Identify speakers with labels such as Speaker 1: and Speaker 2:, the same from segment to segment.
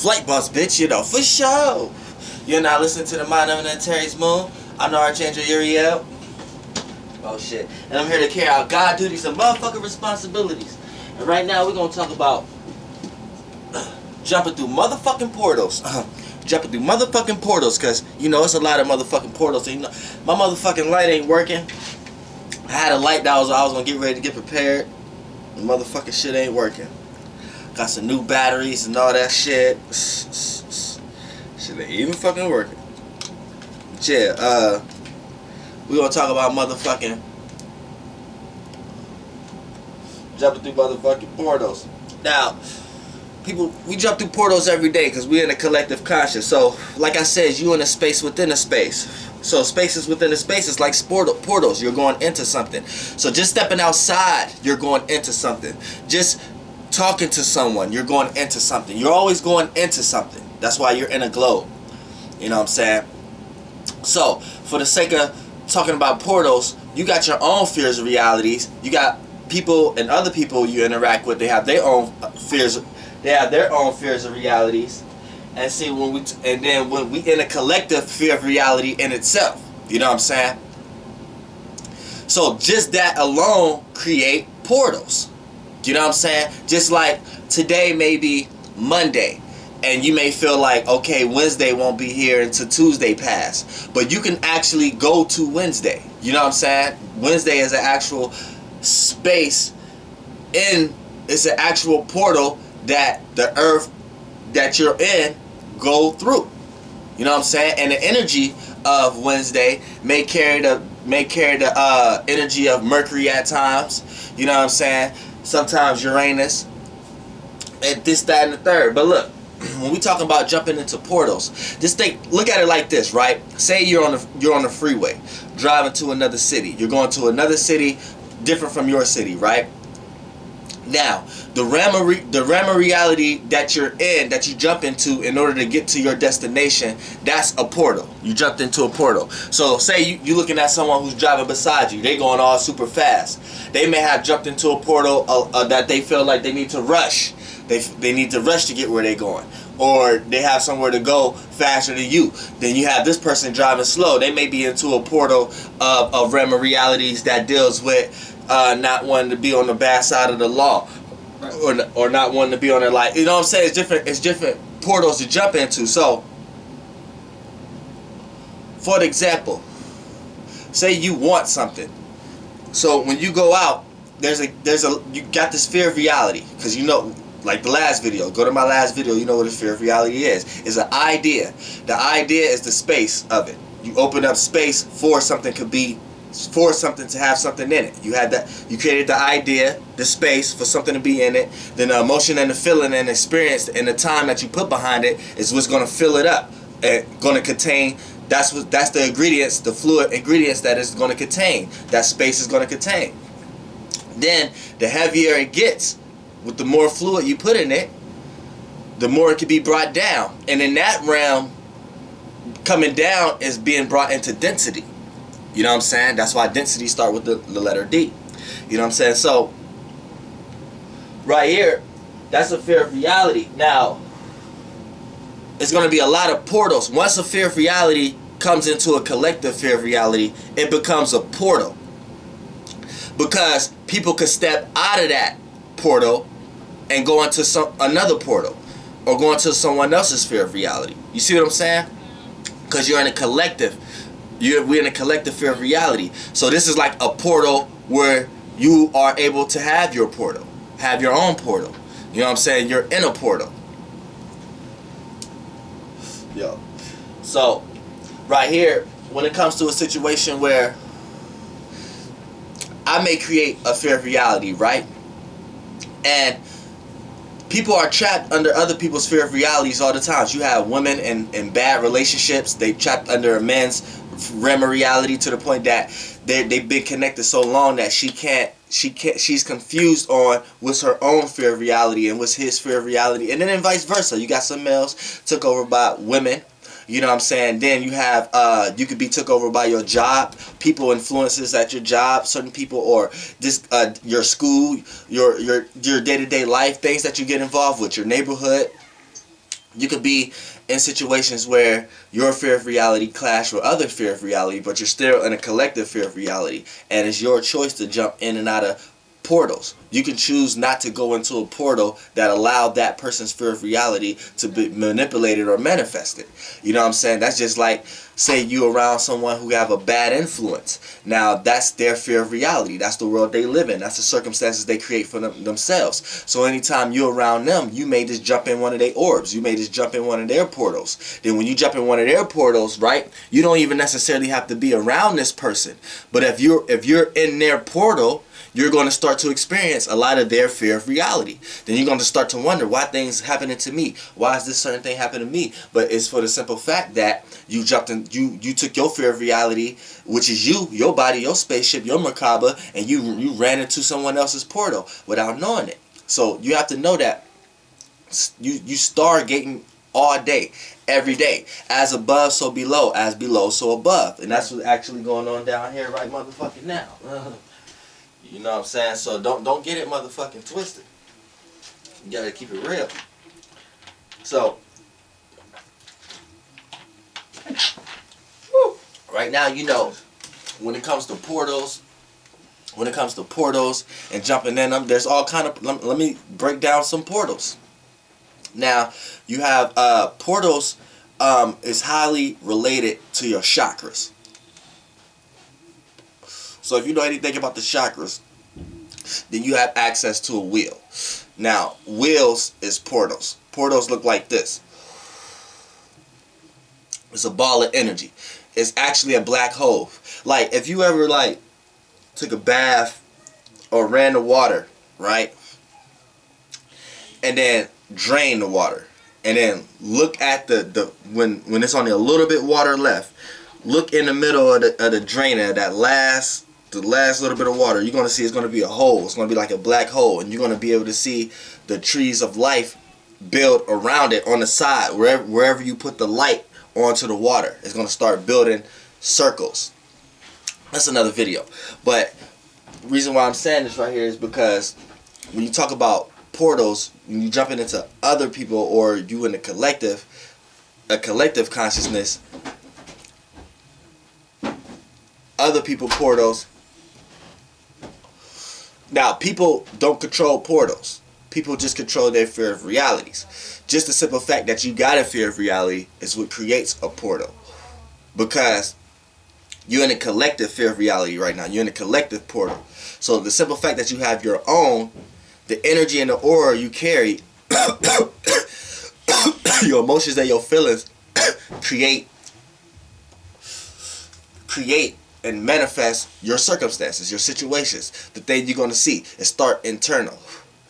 Speaker 1: flight boss, bitch, you know, for sure. You're not listening to the Mind of an Terry's Moon. I'm the Archangel Uriel. Oh shit. And I'm here to carry out God duties and motherfucking responsibilities. And right now we're gonna talk about jumping through motherfucking portals. Jumping through motherfucking portals, cause you know it's a lot of motherfucking portals. And, you know, my motherfucking light ain't working. I had a light that I was gonna get ready to get prepared. The motherfucking shit ain't working. Got some new batteries and all that shit. Shit ain't even fucking working. But yeah, we gonna talk about motherfucking jumping through motherfucking portals. Now, people, we jump through portals every day because we're in a collective conscious. So, like I said, you in a space within a space. So spaces within a space is like portals. You're going into something. So just stepping outside, you're going into something. Just talking to someone, you're going into something. You're always going into something. That's why you're in a globe. You know what I'm saying? So, for the sake of talking about portals, you got your own fears of realities. You got people and other people you interact with. They have their own fears. They have their own fears of realities. And see, when we in a collective fear of reality in itself. You know what I'm saying? So just that alone create portals. You know what I'm saying? Just like today may be Monday, and you may feel like, okay, Wednesday won't be here until Tuesday pass. But you can actually go to Wednesday. You know what I'm saying? Wednesday is an actual space it's an actual portal that the earth that you're in go through. You know what I'm saying? And the energy of Wednesday may carry the energy of Mercury at times. You know what I'm saying? Sometimes Uranus, and this, that, and the third. But look, when we talking about jumping into portals, just look at it like this, right? Say you're on the freeway, driving to another city. You're going to another city, different from your city, right? Now, the realm of reality that you're in, that you jump into in order to get to your destination, that's a portal. You jumped into a portal. So say you're looking at someone who's driving beside you. They going all super fast. They may have jumped into a portal that they feel like they need to rush. They need to rush to get where they're going. Or they have somewhere to go faster than you. Then you have this person driving slow. They may be into a portal of realm of realities that deals with not wanting to be on the bad side of the law, or not wanting to be on the light. You know what I'm saying? It's different portals to jump into. So, for example, say you want something. So when you go out, you got this fear of reality, because you know, like the last video. Go to my last video. You know what a fear of reality is. It's an idea. The idea is the space of it. You open up space for something to have something in it. You created the idea, the space for something to be in it. Then the emotion and the feeling and experience and the time that you put behind it is what's going to fill it up and going to contain. That's the ingredients, the fluid ingredients that it's going to contain. That space is going to contain. Then the heavier it gets, with the more fluid you put in it, the more it can be brought down. And in that realm, coming down is being brought into density. You know what I'm saying? That's why density start with the letter D. You know what I'm saying? So, right here, that's a fear of reality. Now, it's going to be a lot of portals. Once a fear of reality comes into a collective fear of reality, it becomes a portal. Because people could step out of that portal and go into another portal, or go into someone else's fear of reality. You see what I'm saying? Because you're in a collective. We're in a collective fear of reality. So this is like a portal where you are able to have your portal, have your own portal. You know what I'm saying? You're in a portal. Yo. So right here, when it comes to a situation where I may create a fear of reality, right? And people are trapped under other people's fear of realities all the time. You have women in bad relationships. They trapped under a man's realm of reality to the point that they've been connected so long that she's confused on what's her own fear of reality and what's his fear of reality. And then vice versa. You got some males took over by women. You know what I'm saying? Then you have, you could be took over by your job, people influences at your job, certain people, or this, your school, your day-to-day life, things that you get involved with, your neighborhood. You could be in situations where your fear of reality clash with other fear of reality, but you're still in a collective fear of reality, and it's your choice to jump in and out of portals. You can choose not to go into a portal that allowed that person's fear of reality to be manipulated or manifested. You know what I'm saying? That's just like, say you around someone who have a bad influence. Now that's their fear of reality. That's the world they live in. That's the circumstances they create for themselves. So anytime you're around them, you may just jump in one of their orbs. You may just jump in one of their portals. Then when you jump in one of their portals, right, you don't even necessarily have to be around this person. But if you're in their portal, you're going to start to experience a lot of their fear of reality. Then you're going to start to wonder why things happening to me. Why is this certain thing happening to me? But it's for the simple fact that you jumped in, you took your fear of reality, which is you, your body, your spaceship, your Merkarba, and you ran into someone else's portal without knowing it. So you have to know that you stargating all day, every day. As above, so below. As below, so above. And that's what's actually going on down here right motherfucking now. You know what I'm saying? So don't get it motherfucking twisted. You gotta keep it real. So right now, you know, when it comes to portals and jumping in them, there's all kind of, let me break down some portals. Now, you have portals is highly related to your chakras. So if you know anything about the chakras, then you have access to a wheel. Now, wheels is portals. Portals look like this. It's a ball of energy. It's actually a black hole. Like, if you ever, like, took a bath or ran the water, right? And then drain the water. And then look at when it's only a little bit water left. Look in the middle of the drainer, the last little bit of water. You're going to see it's going to be a hole. It's going to be like a black hole. And you're going to be able to see the trees of life build around it on the side. Wherever you put the light onto the water, it's going to start building circles. That's another video. But the reason why I'm saying this right here is because when you talk about portals, when you jumping into other people or you in a collective consciousness, other people portals. Now, people don't control portals. People just control their fear of realities. Just the simple fact that you got a fear of reality is what creates a portal. Because you're in a collective fear of reality right now. You're in a collective portal. So the simple fact that you have your own, the energy and the aura you carry, your emotions and your feelings create and manifest your circumstances, your situations, the thing you're going to see. It start internal.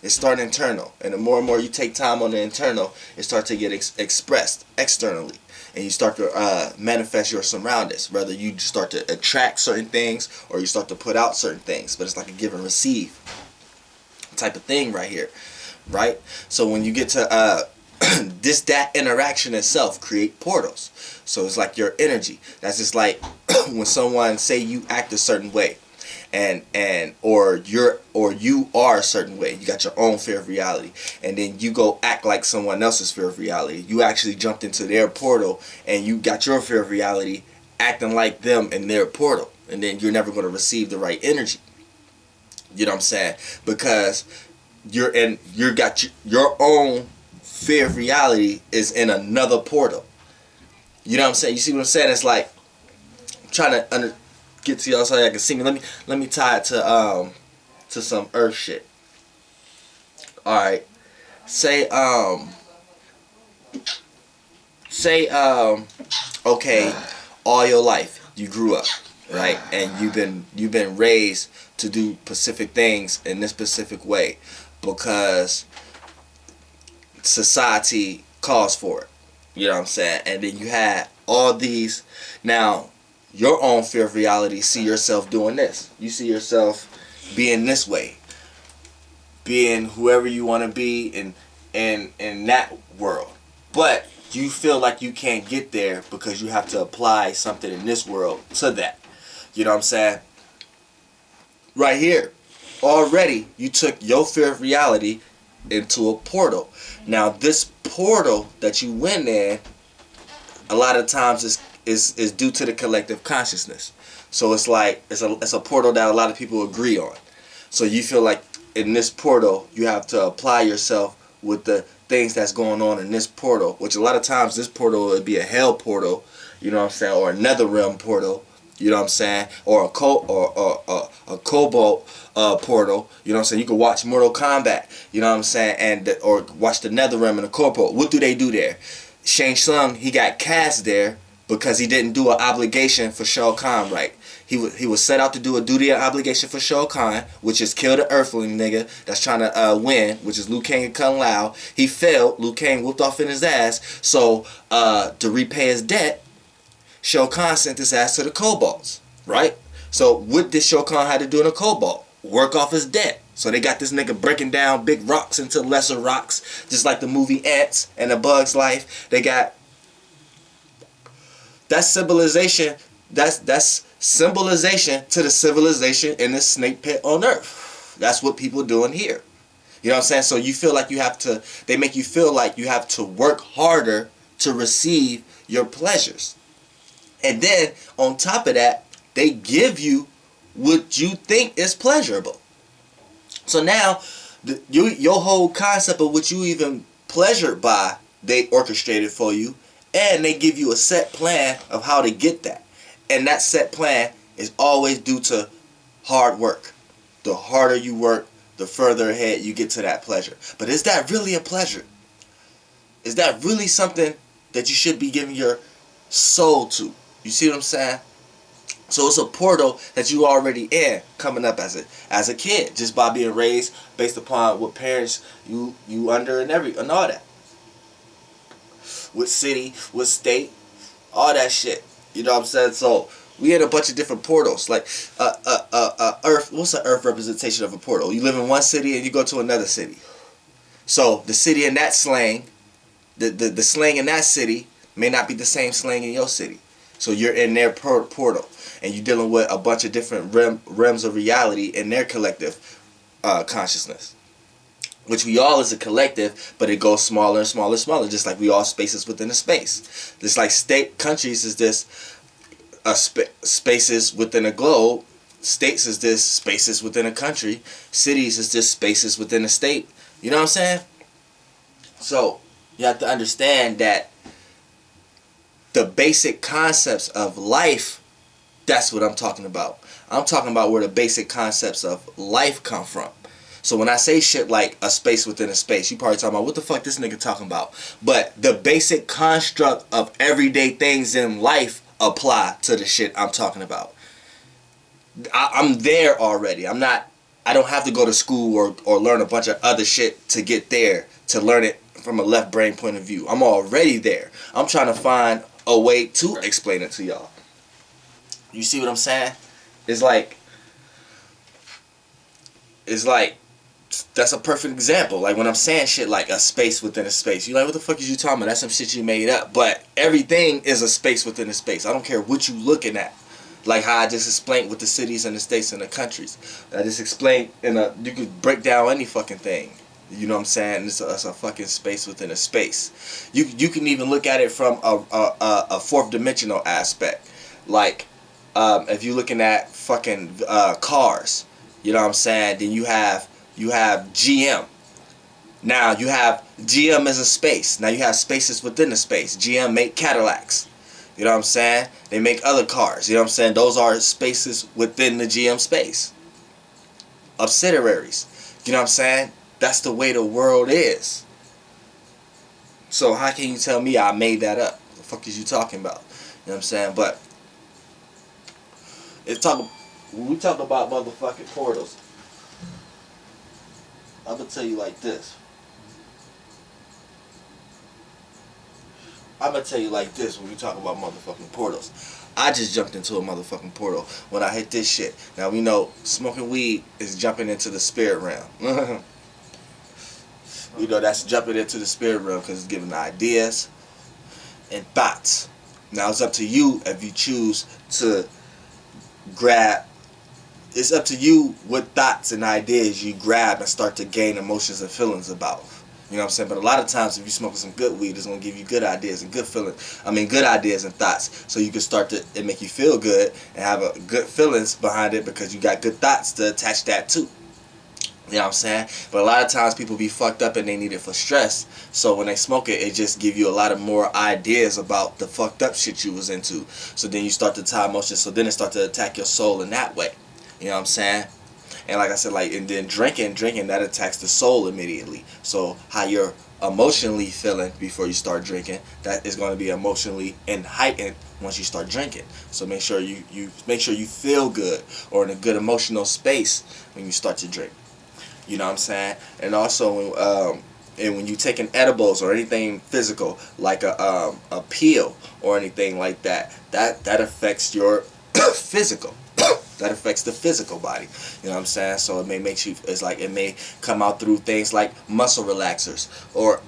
Speaker 1: And the more and more you take time on the internal, it starts to get expressed externally. And you start to manifest your surroundings. Whether you start to attract certain things or you start to put out certain things. But it's like a give and receive type of thing right here. Right? So when you get to that interaction itself create portals. So it's like your energy. That's just like when someone say you act a certain way, or you are a certain way. You got your own fear of reality, and then you go act like someone else's fear of reality. You actually jumped into their portal, and you got your fear of reality acting like them in their portal, and then you're never going to receive the right energy. You know what I'm saying? Because your own fear of reality is in another portal. You know what I'm saying? You see what I'm saying? It's like I'm trying to get to y'all so y'all can see me. Let me tie it to some earth shit. All right. Say okay, all your life you grew up, right? And you've been raised to do specific things in this specific way because society calls for it. You know what I'm saying? And then you had all these. Now, your own fear of reality, see yourself doing this. You see yourself being this way. Being whoever you want to be in that world. But you feel like you can't get there because you have to apply something in this world to that. You know what I'm saying? Right here. Already, you took your fear of reality into a portal. Now, this portal that you went in, a lot of times is due to the collective consciousness. So it's like it's a portal that a lot of people agree on. So you feel like in this portal you have to apply yourself with the things that's going on in this portal, which a lot of times this portal would be a hell portal, you know what I'm saying, or a nether realm portal, you know what I'm saying, or a cobalt portal, you know what I'm saying. You can watch Mortal Kombat, you know what I'm saying, and or watch the nether realm and the cobalt. What do they do there? Shang Tsung, he got cast there because he didn't do an obligation for Shao Kahn right. He was set out to do a duty and obligation for Shao Kahn, which is kill the Earthling nigga that's trying to win, which is Liu Kang and Kung Lao. He failed. Liu Kang whooped off in his ass. So to repay his debt, Shao Kahn sent his ass to the Kobolds, right? So what did Shao Kahn have to do in a Cobalt? Work off his debt. So they got this nigga breaking down big rocks into lesser rocks, just like the movie Ants and A Bug's Life. They got that symbolization. That's symbolization to the civilization in the snake pit on Earth. That's what people doing here. You know what I'm saying? So you feel like you have to. They make you feel like you have to work harder to receive your pleasures, and then on top of that, they give you what you think is pleasurable. So now, your whole concept of what you even pleasured by, they orchestrated for you, and they give you a set plan of how to get that. And that set plan is always due to hard work. The harder you work, the further ahead you get to that pleasure. But is that really a pleasure? Is that really something that you should be giving your soul to? You see what I'm saying? So it's a portal that you already in coming up as a kid, just by being raised based upon what parents you under and all that. What city, what state, all that shit. You know what I'm saying? So we had a bunch of different portals. Like Earth. What's the Earth representation of a portal? You live in one city and you go to another city. So the city in that slang, the slang in that city may not be the same slang in your city. So you're in their portal, and you're dealing with a bunch of different realms of reality in their collective consciousness. Which we all is a collective, but it goes smaller and smaller and smaller, just like we all spaces within a space. Just like countries is this spaces within a globe, states is this spaces within a country, cities is this spaces within a state. You know what I'm saying? So you have to understand that the basic concepts of life, that's what I'm talking about. I'm talking about where the basic concepts of life come from. So when I say shit like a space within a space, you probably talking about what the fuck this nigga talking about. But the basic construct of everyday things in life apply to the shit I'm talking about. I'm there already. I don't have to go to school or learn a bunch of other shit to get there, to learn it from a left brain point of view. I'm already there. I'm trying to find a way to explain it to y'all. You see what I'm saying? It's like that's a perfect example. Like when I'm saying shit like a space within a space, you're like, what the fuck is you talking about? That's some shit you made up. But everything is a space within a space. I don't care what you looking at. Like how I just explained with the cities and the states and the countries. I just explained you could break down any fucking thing. You know what I'm saying? It's a fucking space within a space. You can even look at it from a fourth dimensional aspect. Like if you're looking at fucking cars, you know what I'm saying? Then you have GM. Now you have GM as a space. Now you have spaces within the space. GM make Cadillacs. You know what I'm saying? They make other cars. You know what I'm saying? Those are spaces within the GM space. Subsidiaries. You know what I'm saying? That's the way the world is. So how can you tell me I made that up? What the fuck is you talking about? You know what I'm saying? But when we talk about motherfucking portals, I'm gonna tell you like this. When we talk about motherfucking portals. I just jumped into a motherfucking portal when I hit this shit. Now we know smoking weed is jumping into the spirit realm. You know that's jumping into the spirit realm because it's giving ideas and thoughts. Now it's up to you if you choose to grab. It's up to you what thoughts and ideas you grab and start to gain emotions and feelings about. You know You know what I'm saying? But a lot of times, if you smoke some good weed, it's gonna give you good ideas and good feelings. I mean, good ideas and thoughts. So you can start to it make you feel good and have a good feelings behind it because you got good thoughts to attach that to. You know what I'm saying? But a lot of times people be fucked up and they need it for stress. So when they smoke it, it just give you a lot of more ideas about the fucked up shit you was into. So then you start to tie emotions. So then it start to attack your soul in that way. You know what I'm saying? And like I said, like, and then drinking that attacks the soul immediately. So how you're emotionally feeling before you start drinking, that is going to be emotionally and heightened once you start drinking. So make sure you make sure you feel good or in a good emotional space when you start to drink. You know what I'm saying? And also, and when you taking edibles or anything physical like a pill or anything like that, that affects your physical. That affects the physical body. You know what I'm saying? So it may make you, it's like it may come out through things like muscle relaxers or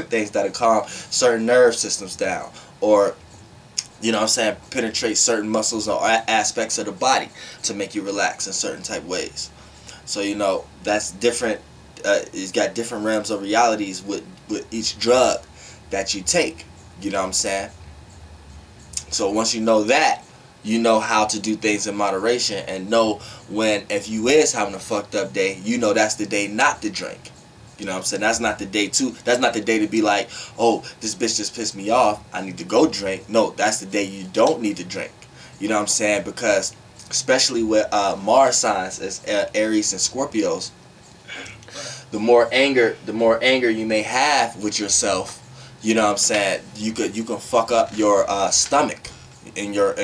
Speaker 1: things that calm certain nerve systems down, or, you know what I'm saying, penetrate certain muscles or aspects of the body to make you relax in certain type ways. So, you know, that's different. It's got different realms of realities with each drug that you take. You know what I'm saying? So once you know that, you know how to do things in moderation and know when, if you is having a fucked up day, you know that's the day not to drink. You know what I'm saying? That's not the day that's not the day to be like, oh, this bitch just pissed me off, I need to go drink. No, that's the day you don't need to drink. You know what I'm saying? Because especially with Mars signs as Aries and Scorpios, the more anger you may have with yourself, you know what I'm saying, you can fuck up your stomach in your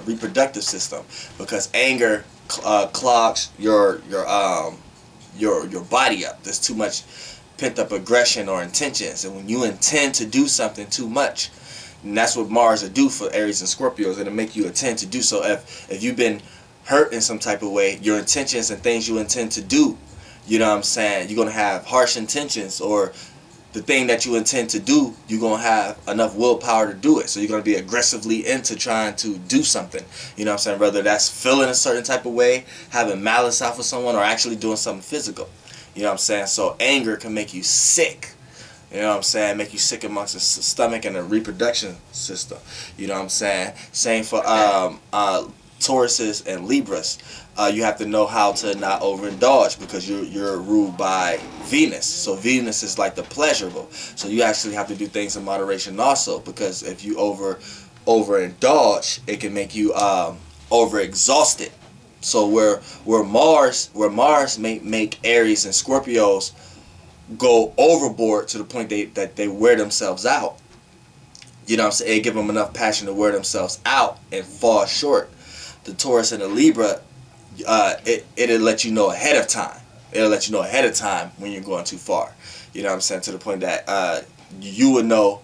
Speaker 1: reproductive system, because anger clogs your body up. There's too much pent up aggression or intentions, and when you intend to do something too much, and that's what Mars will do for Aries and Scorpios. It'll make you intend to do so. If you've been hurt in some type of way, your intentions and things you intend to do, you know what I'm saying, you're going to have harsh intentions, or the thing that you intend to do, you're going to have enough willpower to do it. So you're going to be aggressively into trying to do something. You know what I'm saying? Whether that's feeling a certain type of way, having malice out for someone, or actually doing something physical. You know what I'm saying? So anger can make you sick. You know what I'm saying? Make you sick amongst the stomach and the reproduction system. You know what I'm saying? Same for Tauruses and Libras. You have to know how to not overindulge, because you're ruled by Venus. So Venus is like the pleasurable. So you actually have to do things in moderation also, because if you overindulge, it can make you overexhausted. So where Mars may make Aries and Scorpios go overboard to the point that they wear themselves out. You know what I'm saying? It give them enough passion to wear themselves out and fall short. The Taurus and the Libra, it'll let you know ahead of time. It'll let you know ahead of time when you're going too far. You know what I'm saying? To the point that you would know,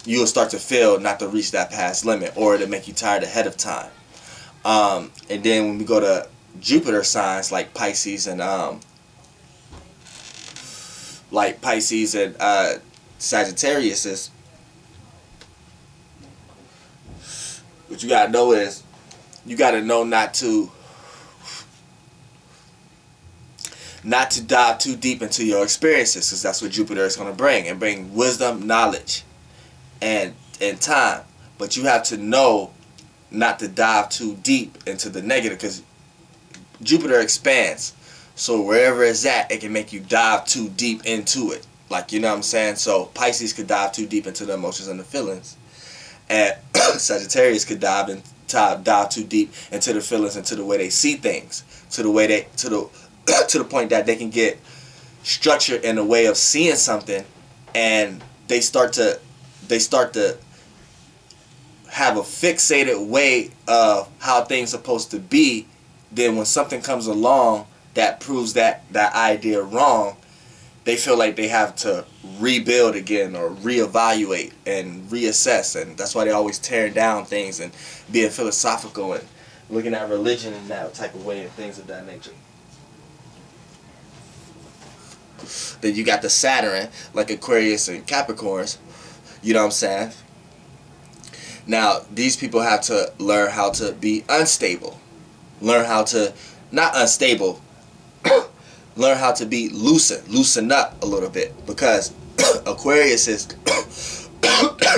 Speaker 1: you'll start to feel not to reach that past limit, or it'll make you tired ahead of time. And then when we go to Jupiter signs like Pisces and Sagittarius is, what you gotta know is, you gotta know not to dive too deep into your experiences, because that's what Jupiter is gonna bring, and bring wisdom, knowledge, and time. But you have to know not to dive too deep into the negative, because Jupiter expands. So wherever it's at, it can make you dive too deep into it. Like, you know what I'm saying? So Pisces could dive too deep into the emotions and the feelings, and Sagittarius could dive too deep into the feelings and to the way they see things, to the point that they can get structured in a way of seeing something, and they start to have a fixated way of how things are supposed to be. Then when something comes along that proves that idea wrong, they feel like they have to rebuild again, or reevaluate and reassess, and that's why they always tearing down things and being philosophical and looking at religion in that type of way and things of that nature. Then you got the Saturn, like Aquarius and Capricorns. You know what I'm saying? Now, these people have to learn how to be unstable. Learn how to, not unstable, learn how to be loosen up a little bit, because Aquarius is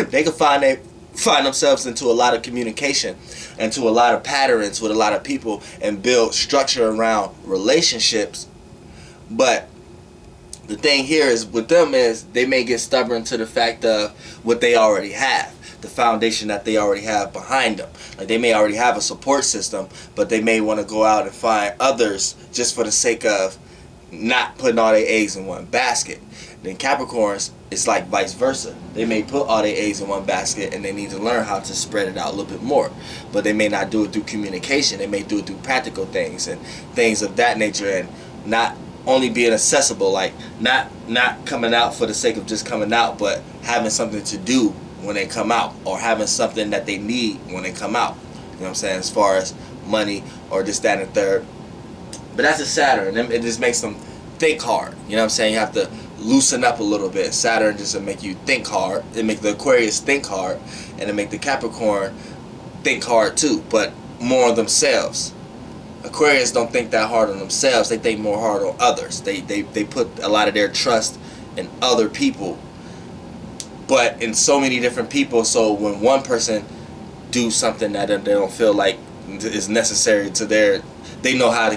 Speaker 1: they can find themselves into a lot of communication, into a lot of patterns with a lot of people, and build structure around relationships. But the thing here is with them is they may get stubborn to the fact of what they already have, the foundation that they already have behind them. Like, they may already have a support system, but they may want to go out and find others just for the sake of not putting all their eggs in one basket. Then Capricorns, it's like vice versa. They may put all their eggs in one basket, and they need to learn how to spread it out a little bit more. But they may not do it through communication. They may do it through practical things and things of that nature, and not only being accessible, like not coming out for the sake of just coming out, but having something to do when they come out, or having something that they need when they come out. You know what I'm saying? As far as money or this, that, and the third. But that's a Saturn. It just makes them think hard. You know what I'm saying? You have to loosen up a little bit. Saturn just to make you think hard. It make the Aquarius think hard, and it make the Capricorn think hard too, but more on themselves. Aquarius don't think that hard on themselves. They think more hard on others. They put a lot of their trust in other people, but in so many different people. So when one person do something that they don't feel like is necessary to their, they know how to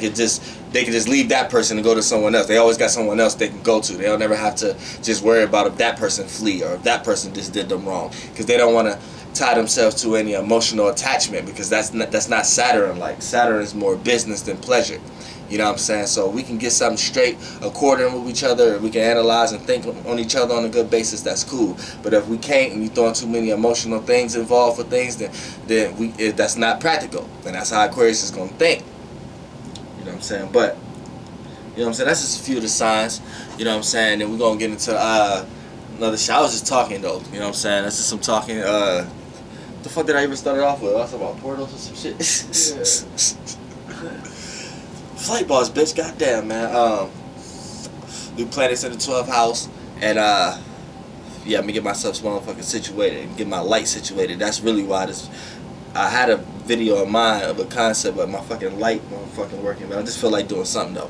Speaker 1: they can just leave that person and go to someone else. They always got someone else they can go to. They don't never have to just worry about if that person flee or if that person just did them wrong, because they don't want to tie themselves to any emotional attachment, because that's not Saturn. Like, Saturn is more business than pleasure. You know what I'm saying? So we can get something straight according with each other, we can analyze and think on each other on a good basis, that's cool. But if we can't, and you throwing too many emotional things involved with things, then that's not practical. And that's how Aquarius is going to think. You know what I'm saying? But, you know what I'm saying, that's just a few of the signs. You know what I'm saying? And we're going to get into another shit. I was just talking, though. You know what I'm saying? That's just some talking. What the fuck did I even start it off with? I was talking about portals or some shit. Flight boss, bitch. Goddamn, man. New planets in the 12th house. And, yeah, let me get myself motherfucking situated and get my light situated. That's really why this. I had a video of mine of a concept, but my fucking light wasn't fucking working. But I just feel like doing something, though.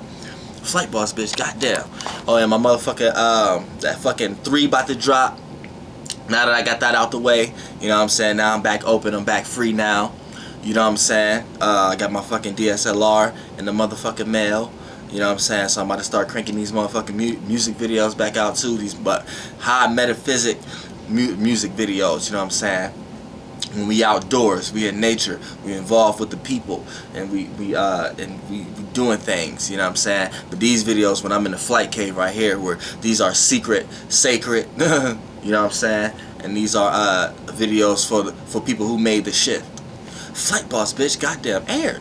Speaker 1: Flight boss, bitch. Goddamn. Oh, and my motherfucking, that fucking 3 about to drop. Now that I got that out the way, you know what I'm saying, now I'm back open, I'm back free now, you know what I'm saying, I got my fucking DSLR in the motherfucking mail, you know what I'm saying, so I'm about to start cranking these motherfucking music videos back out too, these high metaphysic music videos, you know what I'm saying. When we outdoors, we in nature, we involved with the people, and we doing things, you know what I'm saying. But these videos, when I'm in the flight cave right here, where these are secret, sacred, you know what I'm saying, and these are videos for people who made the shift. Flight boss, bitch, goddamn air.